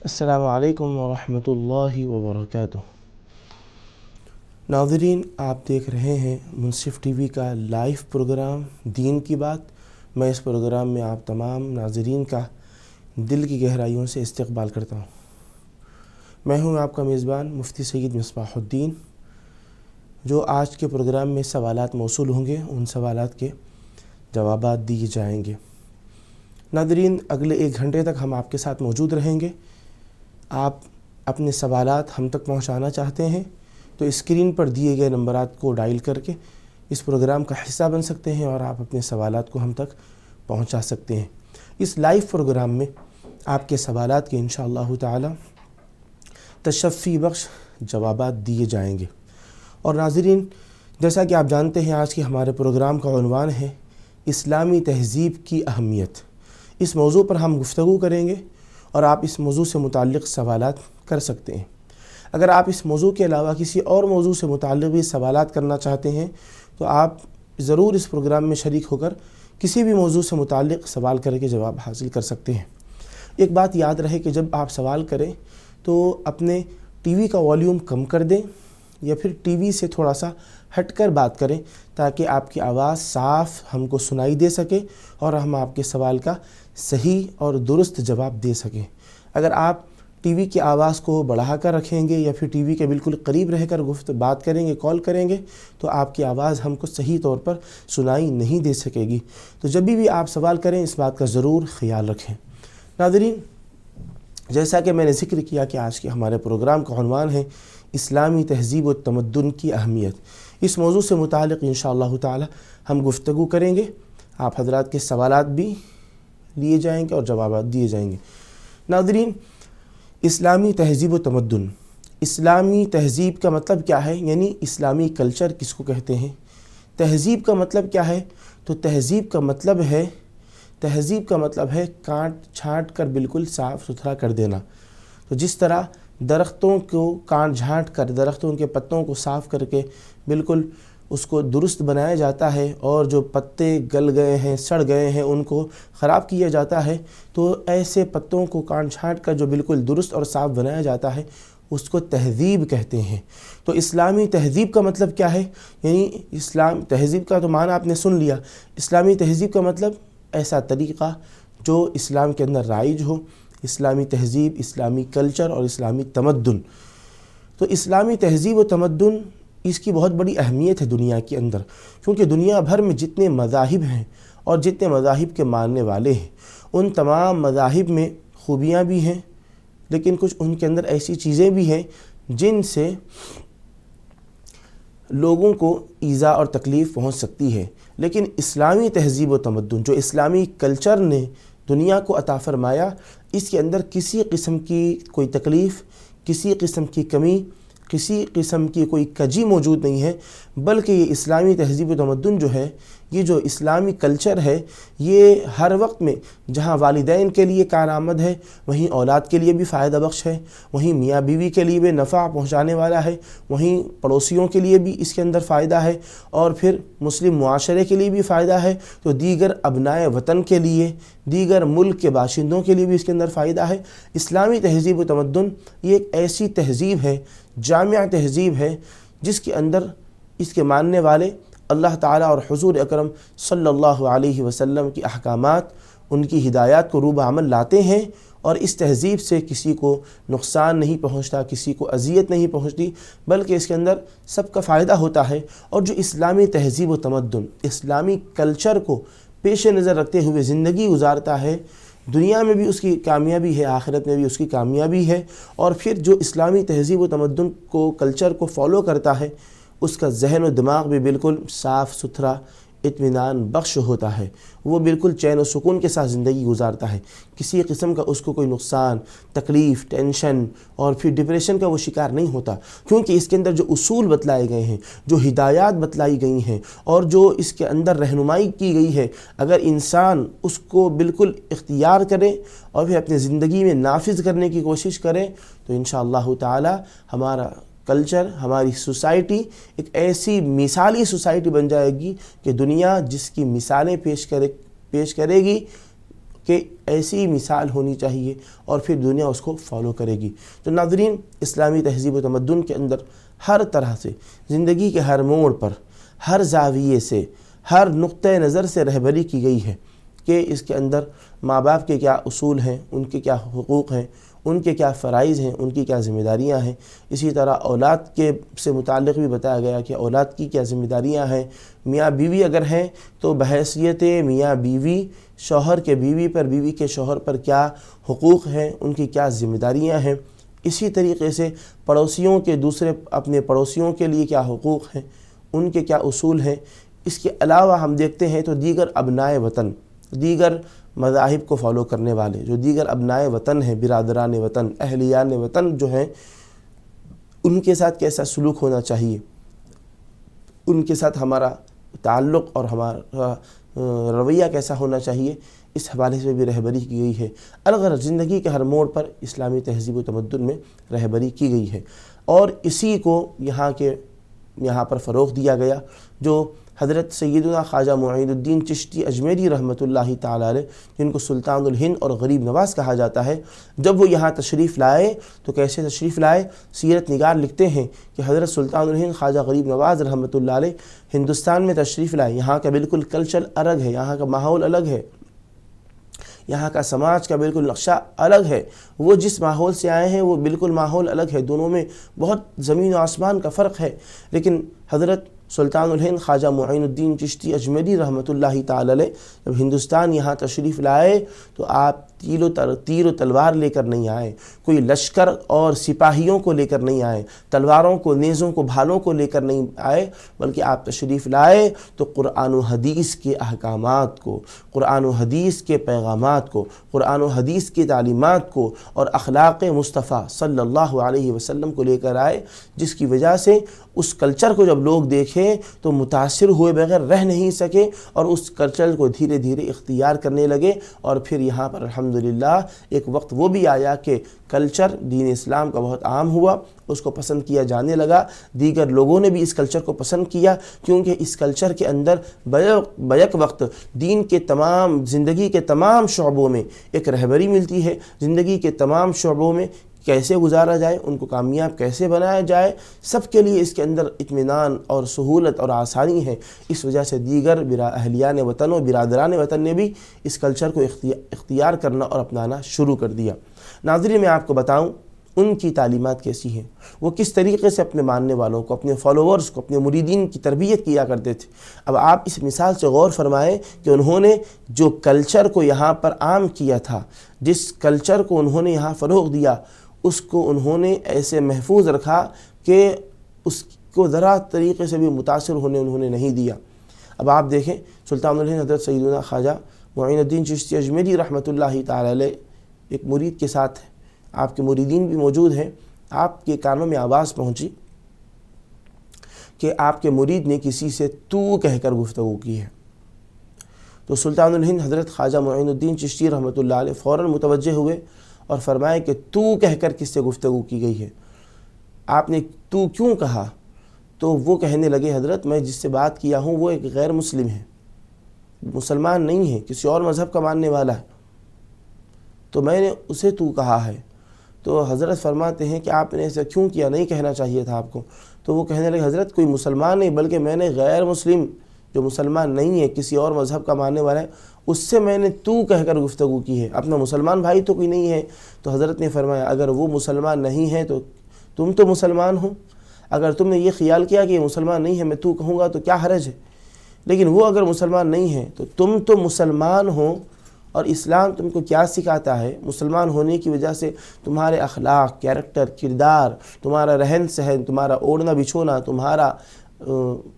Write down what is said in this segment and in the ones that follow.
السلام علیکم ورحمۃ اللہ وبرکاتہ۔ ناظرین، آپ دیکھ رہے ہیں منصف ٹی وی کا لائیو پروگرام دین کی بات۔ میں اس پروگرام میں آپ تمام ناظرین کا دل کی گہرائیوں سے استقبال کرتا ہوں۔ میں ہوں آپ کا میزبان مفتی سید مصباح الدین۔ جو آج کے پروگرام میں سوالات موصول ہوں گے، ان سوالات کے جوابات دیے جائیں گے۔ ناظرین، اگلے 1 گھنٹے تک ہم آپ کے ساتھ موجود رہیں گے۔ آپ اپنے سوالات ہم تک پہنچانا چاہتے ہیں تو اسکرین پر دیے گئے نمبرات کو ڈائل کر کے اس پروگرام کا حصہ بن سکتے ہیں اور آپ اپنے سوالات کو ہم تک پہنچا سکتے ہیں۔ اس لائیو پروگرام میں آپ کے سوالات کے انشاءاللہ تعالی تشفی بخش جوابات دیے جائیں گے۔ اور ناظرین، جیسا کہ آپ جانتے ہیں، آج کے ہمارے پروگرام کا عنوان ہے اسلامی تہذیب کی اہمیت۔ اس موضوع پر ہم گفتگو کریں گے اور آپ اس موضوع سے متعلق سوالات کر سکتے ہیں۔ اگر آپ اس موضوع کے علاوہ کسی اور موضوع سے متعلق بھی سوالات کرنا چاہتے ہیں تو آپ ضرور اس پروگرام میں شریک ہو کر کسی بھی موضوع سے متعلق سوال کر کے جواب حاصل کر سکتے ہیں۔ ایک بات یاد رہے کہ جب آپ سوال کریں تو اپنے ٹی وی کا والیوم کم کر دیں یا پھر ٹی وی سے تھوڑا سا ہٹ کر بات کریں تاکہ آپ کی آواز صاف ہم کو سنائی دے سکے اور ہم آپ کے سوال کا صحیح اور درست جواب دے سکیں۔ اگر آپ ٹی وی کی آواز کو بڑھا کر رکھیں گے یا پھر ٹی وی کے بالکل قریب رہ کر بات کریں گے، کال کریں گے، تو آپ کی آواز ہم کو صحیح طور پر سنائی نہیں دے سکے گی۔ تو جب بھی آپ سوال کریں اس بات کا ضرور خیال رکھیں۔ ناظرین، جیسا کہ میں نے ذکر کیا کہ آج کے ہمارے پروگرام کا عنوان ہے اسلامی تہذیب و تمدن کی اہمیت۔ اس موضوع سے متعلق انشاءاللہ تعالی ہم گفتگو کریں گے۔ آپ حضرات کے سوالات بھی لیے جائیں گے اور جوابات دیے جائیں گے۔ ناظرین، اسلامی تہذیب و تمدن، اسلامی تہذیب کا مطلب کیا ہے؟ یعنی اسلامی کلچر کس کو کہتے ہیں؟ تہذیب کا مطلب کیا ہے؟ تو تہذیب کا مطلب ہے کاٹ چھانٹ کر بالکل صاف ستھرا کر دینا۔ تو جس طرح درختوں کو کاٹ جھانٹ کر، درختوں کے پتوں کو صاف کر کے بالکل اس کو درست بنایا جاتا ہے اور جو پتے گل گئے ہیں، سڑ گئے ہیں، ان کو خراب کیا جاتا ہے، تو ایسے پتوں کو کاٹ چھانٹ کر جو بالکل درست اور صاف بنایا جاتا ہے اس کو تہذیب کہتے ہیں۔ تو اسلامی تہذیب کا مطلب کیا ہے؟ یعنی تہذیب کا تو معنی آپ نے سن لیا۔ اسلامی تہذیب کا مطلب ایسا طریقہ جو اسلام کے اندر رائج ہو، اسلامی تہذیب، اسلامی کلچر اور اسلامی تمدن۔ تو اسلامی تہذیب و تمدن، اس کی بہت بڑی اہمیت ہے دنیا کے اندر، کیونکہ دنیا بھر میں جتنے مذاہب ہیں اور جتنے مذاہب کے ماننے والے ہیں، ان تمام مذاہب میں خوبیاں بھی ہیں، لیکن کچھ ان کے اندر ایسی چیزیں بھی ہیں جن سے لوگوں کو ایذا اور تکلیف پہنچ سکتی ہے۔ لیکن اسلامی تہذیب و تمدن، جو اسلامی کلچر نے دنیا کو عطا فرمایا، اس کے اندر کسی قسم کی کوئی تکلیف، کسی قسم کی کمی، کسی قسم کی کوئی کجی موجود نہیں ہے، بلکہ یہ اسلامی تہذیب و تمدن جو ہے، یہ جو اسلامی کلچر ہے، یہ ہر وقت میں جہاں والدین کے لیے کارآمد ہے، وہیں اولاد کے لیے بھی فائدہ بخش ہے، وہیں میاں بیوی کے لیے بھی نفع پہنچانے والا ہے، وہیں پڑوسیوں کے لیے بھی اس کے اندر فائدہ ہے، اور پھر مسلم معاشرے کے لیے بھی فائدہ ہے، تو دیگر ابنائے وطن کے لیے، دیگر ملک کے باشندوں کے لیے بھی اس کے اندر فائدہ ہے۔ اسلامی تہذیب و تمدن یہ ایک ایسی تہذیب ہے، جامع تہذیب ہے، جس کے اندر اس کے ماننے والے اللہ تعالیٰ اور حضور اکرم صلی اللہ علیہ وسلم کی احکامات، ان کی ہدایات کو روبہ عمل لاتے ہیں، اور اس تہذیب سے کسی کو نقصان نہیں پہنچتا، کسی کو اذیت نہیں پہنچتی، بلکہ اس کے اندر سب کا فائدہ ہوتا ہے۔ اور جو اسلامی تہذیب و تمدن، اسلامی کلچر کو پیش نظر رکھتے ہوئے زندگی گزارتا ہے، دنیا میں بھی اس کی کامیابی ہے، آخرت میں بھی اس کی کامیابی ہے، اور پھر جو اسلامی تہذیب و تمدن کو، کلچر کو فالو کرتا ہے، اس کا ذہن و دماغ بھی بالکل صاف ستھرا، اطمینان بخش ہوتا ہے، وہ بالکل چین و سکون کے ساتھ زندگی گزارتا ہے، کسی قسم کا اس کو کوئی نقصان، تکلیف، ٹینشن اور پھر ڈپریشن کا وہ شکار نہیں ہوتا، کیونکہ اس کے اندر جو اصول بتلائے گئے ہیں، جو ہدایات بتلائی گئی ہیں اور جو اس کے اندر رہنمائی کی گئی ہے، اگر انسان اس کو بالکل اختیار کرے اور پھر اپنی زندگی میں نافذ کرنے کی کوشش کرے تو انشاءاللہ تعالی ہمارا کلچر، ہماری سوسائٹی ایک ایسی مثالی سوسائٹی بن جائے گی کہ دنیا جس کی مثالیں پیش کرے گی کہ ایسی مثال ہونی چاہیے اور پھر دنیا اس کو فالو کرے گی۔ تو ناظرین، اسلامی تہذیب و تمدن کے اندر ہر طرح سے زندگی کے ہر موڑ پر، ہر زاویے سے، ہر نقطۂ نظر سے رہبری کی گئی ہے کہ اس کے اندر ماں باپ کے کیا اصول ہیں، ان کے کیا حقوق ہیں، ان کے کیا فرائض ہیں، ان کی کیا ذمہ داریاں ہیں۔ اسی طرح اولاد کے سے متعلق بھی بتایا گیا کہ اولاد کی کیا ذمہ داریاں ہیں۔ میاں بیوی اگر ہیں تو بحیثیت میاں بیوی، شوہر کے بیوی پر، بیوی کے شوہر پر کیا حقوق ہیں، ان کی کیا ذمہ داریاں ہیں۔ اسی طریقے سے پڑوسیوں کے، دوسرے اپنے پڑوسیوں کے لیے کیا حقوق ہیں، ان کے کیا اصول ہیں۔ اس کے علاوہ ہم دیکھتے ہیں تو دیگر ابنائے وطن، دیگر مذاہب کو فالو کرنے والے جو دیگر ابنائے وطن ہیں، برادران وطن، اہلیان وطن جو ہیں، ان کے ساتھ کیسا سلوک ہونا چاہیے، ان کے ساتھ ہمارا تعلق اور ہمارا رویہ کیسا ہونا چاہیے، اس حوالے سے بھی رہبری کی گئی ہے۔ الغرض زندگی کے ہر موڑ پر اسلامی تہذیب و تمدن میں رہبری کی گئی ہے، اور اسی کو یہاں پر فروغ دیا گیا جو حضرت سیدنا خواجہ معین الدین چشتی اجمیری رحمۃ اللہ تعالی علیہ، جن کو سلطان الہند اور غریب نواز کہا جاتا ہے، جب وہ یہاں تشریف لائے تو کیسے تشریف لائے؟ سیرت نگار لکھتے ہیں کہ حضرت سلطان الہند خواجہ غریب نواز رحمۃ اللہ علیہ ہندوستان میں تشریف لائے، یہاں کا بالکل کلچر الگ ہے، یہاں کا ماحول الگ ہے، یہاں کا سماج کا بالکل نقشہ الگ ہے۔ وہ جس ماحول سے آئے ہیں وہ بالکل ماحول الگ ہے، دونوں میں بہت زمین و آسمان کا فرق ہے۔ لیکن حضرت سلطان الہند خواجہ معین الدین چشتی اجمیری رحمۃ اللہ تعالی علیہ جب ہندوستان یہاں تشریف لائے تو آپ تیر و تلوار لے کر نہیں آئے، کوئی لشکر اور سپاہیوں کو لے کر نہیں آئے، تلواروں کو، نیزوں کو، بھالوں کو لے کر نہیں آئے، بلکہ آپ تشریف لائے تو قرآن و حدیث کے احکامات کو، قرآن و حدیث کے پیغامات کو، قرآن و حدیث کی تعلیمات کو اور اخلاق مصطفیٰ صلی اللہ علیہ وسلم کو لے کر آئے، جس کی وجہ سے اس کلچر کو جب لوگ دیکھیں تو متاثر ہوئے بغیر رہ نہیں سکے اور اس کلچر کو دھیرے دھیرے اختیار کرنے لگے۔ اور پھر یہاں پر الحمدللہ ایک وقت وہ بھی آیا کہ کلچر دین اسلام کا بہت عام ہوا، اس کو پسند کیا جانے لگا، دیگر لوگوں نے بھی اس کلچر کو پسند کیا، کیونکہ اس کلچر کے اندر بیک وقت دین کے تمام، زندگی کے تمام شعبوں میں ایک رہبری ملتی ہے، زندگی کے تمام شعبوں میں کیسے گزارا جائے، ان کو کامیاب کیسے بنایا جائے، سب کے لیے اس کے اندر اطمینان اور سہولت اور آسانی ہے۔ اس وجہ سے دیگر اہلیان وطن و برادران وطن نے بھی اس کلچر کو اختیار کرنا اور اپنانا شروع کر دیا۔ ناظرین، میں آپ کو بتاؤں ان کی تعلیمات کیسی ہیں، وہ کس طریقے سے اپنے ماننے والوں کو، اپنے فالوورز کو، اپنے مریدین کی تربیت کیا کرتے تھے۔ اب آپ اس مثال سے غور فرمائیں کہ انہوں نے جو کلچر کو یہاں پر عام کیا تھا، جس کلچر کو انہوں نے یہاں فروغ دیا، اس کو انہوں نے ایسے محفوظ رکھا کہ اس کو ذرا طریقے سے بھی متاثر ہونے انہوں نے نہیں دیا۔ اب آپ دیکھیں سلطان الہند حضرت سیدنا خواجہ معین الدین چشتی اجمیری رحمۃ اللہ تعالی علیہ ایک مرید کے ساتھ، آپ کے مریدین بھی موجود ہیں، آپ کے کانوں میں آواز پہنچی کہ آپ کے مرید نے کسی سے تو کہہ کر گفتگو کی ہے۔ تو سلطان الہند حضرت خواجہ معین الدین چشتی رحمۃ اللہ علیہ فوراً متوجہ ہوئے اور فرمائے کہ تو کہہ کر کس سے گفتگو کی گئی ہے، آپ نے تو کیوں کہا؟ تو وہ کہنے لگے حضرت میں جس سے بات کیا ہوں وہ ایک غیر مسلم ہے، مسلمان نہیں ہے، کسی اور مذہب کا ماننے والا ہے، تو میں نے اسے تو کہا ہے۔ تو حضرت فرماتے ہیں کہ آپ نے ایسا کیوں کیا، نہیں کہنا چاہیے تھا آپ کو۔ تو وہ کہنے لگے حضرت کوئی مسلمان نہیں بلکہ میں نے غیر مسلم جو مسلمان نہیں ہے، کسی اور مذہب کا ماننے والا ہے، اس سے میں نے تو کہہ کر گفتگو کی ہے، اپنا مسلمان بھائی تو کوئی نہیں ہے۔ تو حضرت نے فرمایا اگر وہ مسلمان نہیں ہے تو تم تو مسلمان ہو، اگر تم نے یہ خیال کیا کہ یہ مسلمان نہیں ہے میں تو کہوں گا تو کیا حرج ہے، لیکن وہ اگر مسلمان نہیں ہے تو تم تو مسلمان ہو، اور اسلام تم کو کیا سکھاتا ہے؟ مسلمان ہونے کی وجہ سے تمہارے اخلاق، کیریکٹر، کردار، تمہارا رہن سہن، تمہارا اوڑھنا بچھونا، تمہارا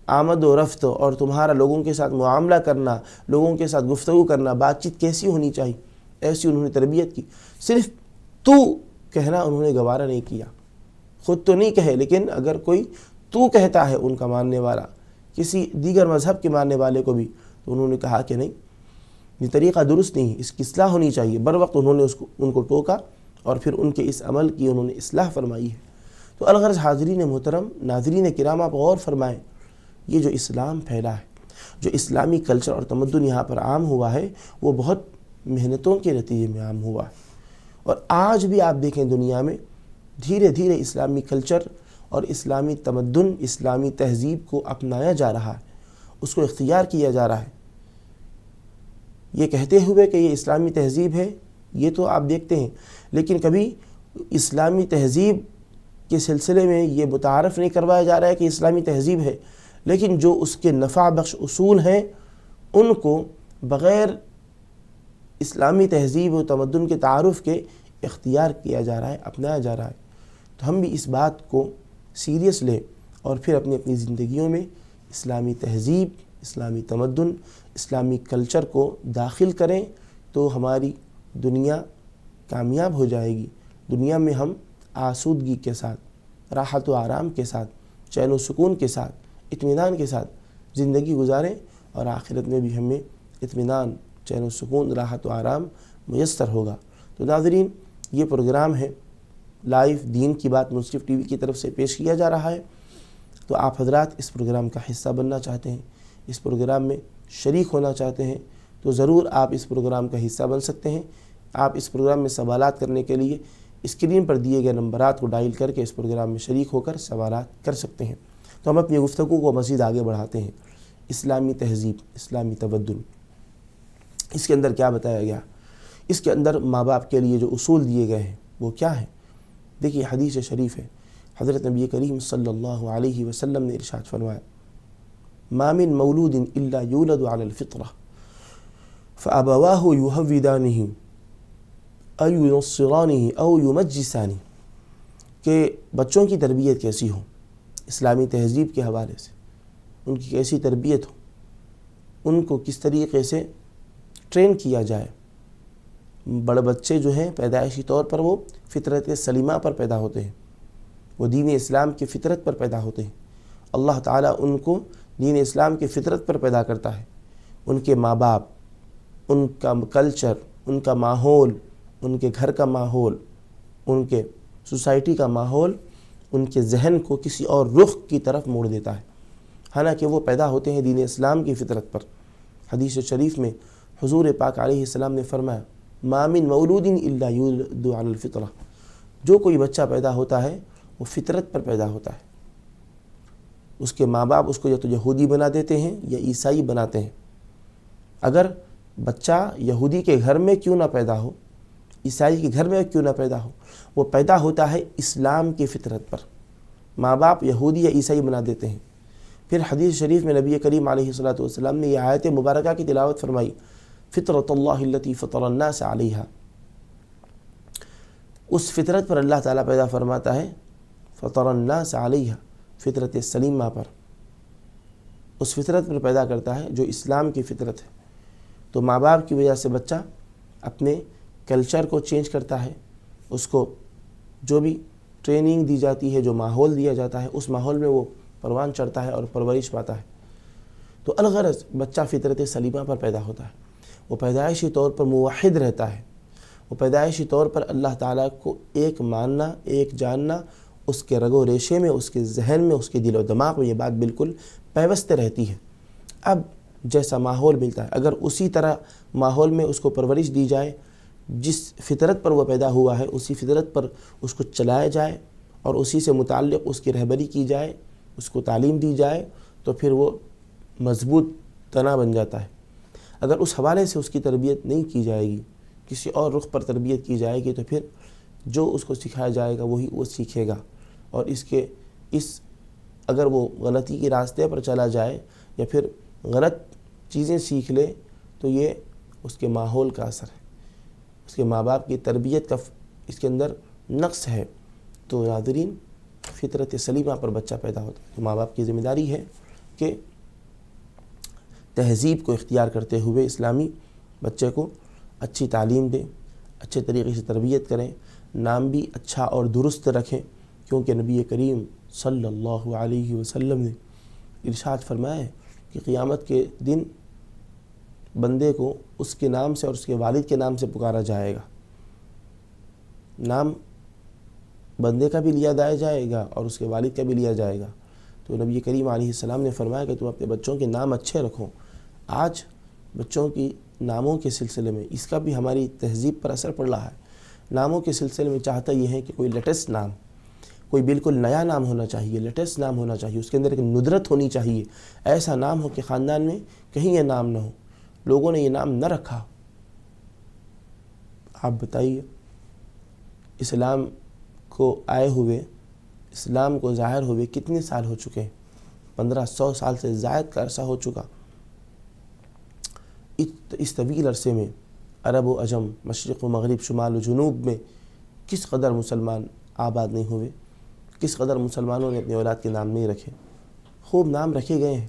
آمد و رفت اور تمہارا لوگوں کے ساتھ معاملہ کرنا، لوگوں کے ساتھ گفتگو کرنا، بات چیت کیسی ہونی چاہیے، ایسی انہوں نے تربیت کی۔ صرف تو کہنا انہوں نے گوارا نہیں کیا، خود تو نہیں کہے لیکن اگر کوئی تو کہتا ہے ان کا ماننے والا، کسی دیگر مذہب کے ماننے والے کو بھی، تو انہوں نے کہا کہ نہیں، یہ طریقہ درست نہیں ہے، اس کی اصلاح ہونی چاہیے۔ بر وقت انہوں نے ان کو ٹوکا اور پھر ان کے اس عمل کی انہوں نے اصلاح فرمائی ہے۔ تو الغرض حاضرین محترم، ناظرین کرام، آپ غور فرمائیں، یہ جو اسلام پھیلا ہے، جو اسلامی کلچر اور تمدن یہاں پر عام ہوا ہے، وہ بہت محنتوں کے نتیجے میں عام ہوا ہے۔ اور آج بھی آپ دیکھیں دنیا میں دھیرے دھیرے اسلامی کلچر اور اسلامی تمدن، اسلامی تہذیب کو اپنایا جا رہا ہے، اس کو اختیار کیا جا رہا ہے۔ یہ کہتے ہوئے کہ یہ اسلامی تہذیب ہے، یہ تو آپ دیکھتے ہیں، لیکن کبھی اسلامی تہذیب کے سلسلے میں یہ متعارف نہیں کروایا جا رہا ہے کہ اسلامی تہذیب ہے، لیکن جو اس کے نفع بخش اصول ہیں ان کو بغیر اسلامی تہذیب و تمدن کے تعارف کے اختیار کیا جا رہا ہے، اپنایا جا رہا ہے۔ تو ہم بھی اس بات کو سیریس لیں اور پھر اپنی اپنی زندگیوں میں اسلامی تہذیب، اسلامی تمدن، اسلامی کلچر کو داخل کریں تو ہماری دنیا کامیاب ہو جائے گی۔ دنیا میں ہم آسودگی کے ساتھ، راحت و آرام کے ساتھ، چین و سکون کے ساتھ، اطمینان کے ساتھ زندگی گزاریں، اور آخرت میں بھی ہمیں اطمینان، چین و سکون، راحت و آرام میسر ہوگا۔ تو ناظرین، یہ پروگرام ہے لائیو دین کی بات منصف ٹی وی کی طرف سے پیش کیا جا رہا ہے۔ تو آپ حضرات اس پروگرام کا حصہ بننا چاہتے ہیں، اس پروگرام میں شریک ہونا چاہتے ہیں، تو ضرور آپ اس پروگرام کا حصہ بن سکتے ہیں۔ آپ اس پروگرام میں سوالات کرنے کے لیے اسکرین پر دیے گئے نمبرات کو ڈائل کر کے اس پروگرام میں شریک ہو کر سوالات کر سکتے ہیں۔ تو ہم اپنی گفتگو کو مزید آگے بڑھاتے ہیں۔ اسلامی تہذیب، اسلامی تمدن، اس کے اندر کیا بتایا گیا؟ اس کے اندر ماں باپ کے لیے جو اصول دیے گئے ہیں وہ کیا ہیں؟ دیکھیے حدیث شریف ہے، حضرت نبی کریم صلی اللہ علیہ وسلم نے ارشاد فرمایا: ما من مولود الا یولد علی الفطرہ فابواہ یہودانہ او ینصرانہ او یمجسانہ، کہ بچوں کی تربیت کیسی ہو اسلامی تہذیب کے حوالے سے، ان کی کیسی تربیت ہو، ان کو کس طریقے سے ٹرین کیا جائے۔ بڑے بچے جو ہیں پیدائشی طور پر وہ فطرت سلیمہ پر پیدا ہوتے ہیں، وہ دین اسلام کی فطرت پر پیدا ہوتے ہیں۔ اللہ تعالیٰ ان کو دین اسلام کی فطرت پر پیدا کرتا ہے۔ ان کے ماں باپ، ان کا کلچر، ان کا ماحول، ان کے گھر کا ماحول، ان کے سوسائٹی کا ماحول ان کے ذہن کو کسی اور رخ کی طرف موڑ دیتا ہے، حالانکہ وہ پیدا ہوتے ہیں دین اسلام کی فطرت پر۔ حدیث شریف میں حضور پاک علیہ السلام نے فرمایا: ما من مولود الا یولد علی الفطرہ، جو کوئی بچہ پیدا ہوتا ہے وہ فطرت پر پیدا ہوتا ہے۔ اس کے ماں باپ اس کو یا تو یہودی بنا دیتے ہیں یا عیسائی بناتے ہیں۔ اگر بچہ یہودی کے گھر میں کیوں نہ پیدا ہو، عیسائی کے گھر میں کیوں نہ پیدا ہو، وہ پیدا ہوتا ہے اسلام کی فطرت پر، ماں باپ یہودی یا عیسائی بنا دیتے ہیں۔ پھر حدیث شریف میں نبی کریم علیہ الصلوۃ نے یہ آیت مبارکہ کی تلاوت فرمائی: فطرت اللہ التی فطر الناس علیہا، اس فطرت پر اللہ تعالیٰ پیدا فرماتا ہے، فطر الناس علیہا، فطرت سلیمہ پر، اس فطرت پر پیدا کرتا ہے جو اسلام کی فطرت ہے۔ تو ماں باپ کی وجہ سے بچہ اپنے کلچر کو چینج کرتا ہے، اس کو جو بھی ٹریننگ دی جاتی ہے، جو ماحول دیا جاتا ہے، اس ماحول میں وہ پروان چڑھتا ہے اور پرورش پاتا ہے۔ تو الغرض بچہ فطرت سلیمہ پر پیدا ہوتا ہے، وہ پیدائشی طور پر موحد رہتا ہے، وہ پیدائشی طور پر اللہ تعالیٰ کو ایک ماننا، ایک جاننا، اس کے رگ و ریشے میں، اس کے ذہن میں، اس کے دل و دماغ میں یہ بات بالکل پیوست رہتی ہے۔ اب جیسا ماحول ملتا ہے، اگر اسی طرح ماحول میں اس کو پرورش دی جائے، جس فطرت پر وہ پیدا ہوا ہے اسی فطرت پر اس کو چلایا جائے اور اسی سے متعلق اس کی رہبری کی جائے، اس کو تعلیم دی جائے، تو پھر وہ مضبوط تنا بن جاتا ہے۔ اگر اس حوالے سے اس کی تربیت نہیں کی جائے گی، کسی اور رخ پر تربیت کی جائے گی، تو پھر جو اس کو سکھایا جائے گا وہی وہ سیکھے گا، اور اگر وہ غلطی کے راستے پر چلا جائے یا پھر غلط چیزیں سیکھ لے تو یہ اس کے ماحول کا اثر ہے، اس کے ماں باپ کی تربیت کا اس کے اندر نقص ہے۔ تو ناظرین، فطرت سلیمہ پر بچہ پیدا ہوتا ہے، تو ماں باپ کی ذمہ داری ہے کہ تہذیب کو اختیار کرتے ہوئے اسلامی بچے کو اچھی تعلیم دیں، اچھے طریقے سے تربیت کریں، نام بھی اچھا اور درست رکھیں، کیونکہ نبی کریم صلی اللہ علیہ وسلم نے ارشاد فرمایا ہے کہ قیامت کے دن بندے کو اس کے نام سے اور اس کے والد کے نام سے پکارا جائے گا، نام بندے کا بھی لیا جائے گا اور اس کے والد کا بھی لیا جائے گا۔ تو نبی کریم علیہ السلام نے فرمایا کہ تم اپنے بچوں کے نام اچھے رکھو۔ آج بچوں کی ناموں کے سلسلے میں اس کا بھی ہماری تہذیب پر اثر پڑ رہا ہے. ناموں کے سلسلے میں چاہتا یہ ہے کہ کوئی لیٹسٹ نام، کوئی بالکل نیا نام ہونا چاہیے، لیٹسٹ نام ہونا چاہیے، اس کے اندر ایک ندرت ہونی چاہیے. ایسا نام ہو کہ خاندان میں کہیں یہ نام نہ ہو، لوگوں نے یہ نام نہ رکھا. آپ بتائیے، اسلام کو آئے ہوئے، اسلام کو ظاہر ہوئے کتنے سال ہو چکے ہیں؟ 1500 سال سے زائد کا عرصہ ہو چکا. اس طویل عرصے میں عرب و عجم، مشرق و مغرب، شمال و جنوب میں کس قدر مسلمان آباد نہیں ہوئے، کس قدر مسلمانوں نے اپنی اولاد کے نام نہیں رکھے. خوب نام رکھے گئے ہیں.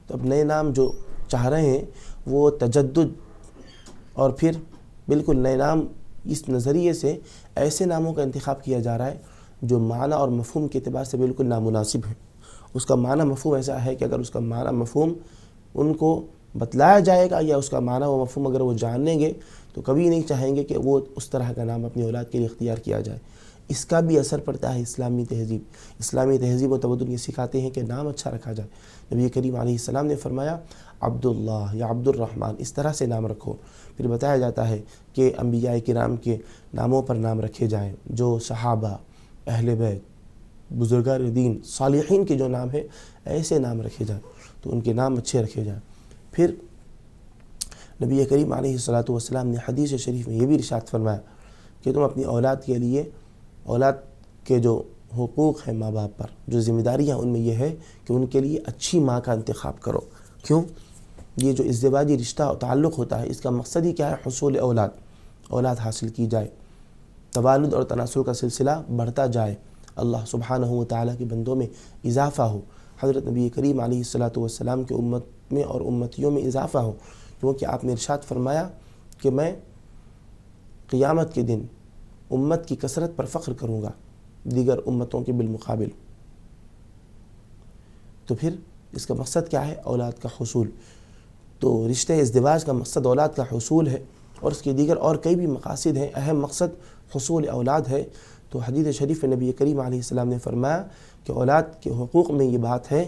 تو اب نئے نام جو چاہ رہے ہیں وہ تجدد اور پھر بالکل نئے نام، اس نظریے سے ایسے ناموں کا انتخاب کیا جا رہا ہے جو معنی اور مفہوم کے اعتبار سے بالکل نامناسب ہے. اس کا معنی مفہوم ایسا ہے کہ اگر اس کا معنی مفہوم ان کو بتلایا جائے گا یا اس کا معنی و مفہوم اگر وہ جان لیں گے تو کبھی نہیں چاہیں گے کہ وہ اس طرح کا نام اپنی اولاد کے لیے اختیار کیا جائے. اس کا بھی اثر پڑتا ہے اسلامی تہذیب. اسلامی تہذیب و تمدن یہ سکھاتے ہیں کہ نام اچھا رکھا جائے. نبی کریم علیہ السلام نے فرمایا عبداللہ یا عبد الرحمن، اس طرح سے نام رکھو. پھر بتایا جاتا ہے کہ انبیاء کرام کے ناموں پر نام رکھے جائیں، جو صحابہ، اہل بیت، بزرگان دین، صالحین کے جو نام ہے ایسے نام رکھے جائیں، تو ان کے نام اچھے رکھے جائیں. پھر نبی کریم علیہ السلام نے حدیث شریف میں یہ بھی ارشاد فرمایا کہ تم اپنی اولاد کے لیے، اولاد کے جو حقوق ہیں ماں باپ پر، جو ذمہ داریاں ان میں یہ ہے کہ ان کے لیے اچھی ماں کا انتخاب کرو. کیوں؟ یہ جو ازدواجی رشتہ و تعلق ہوتا ہے اس کا مقصد ہی کیا ہے؟ حصول اولاد حاصل کی جائے، توالد اور تناسل کا سلسلہ بڑھتا جائے، اللہ سبحانہ و تعالیٰ کے بندوں میں اضافہ ہو، حضرت نبی کریم علیہ السلام کے امت میں اور امتیوں میں اضافہ ہو. کیونکہ آپ نے ارشاد فرمایا کہ میں قیامت کے دن امت کی کثرت پر فخر کروں گا دیگر امتوں کے بالمقابل. تو پھر اس کا مقصد کیا ہے؟ اولاد کا حصول. تو رشتہ ازدواج کا مقصد اولاد کا حصول ہے، اور اس کے دیگر اور کئی بھی مقاصد ہیں. اہم مقصد حصول اولاد ہے. تو حدیث شریف نبی کریم علیہ السلام نے فرمایا کہ اولاد کے حقوق میں یہ بات ہے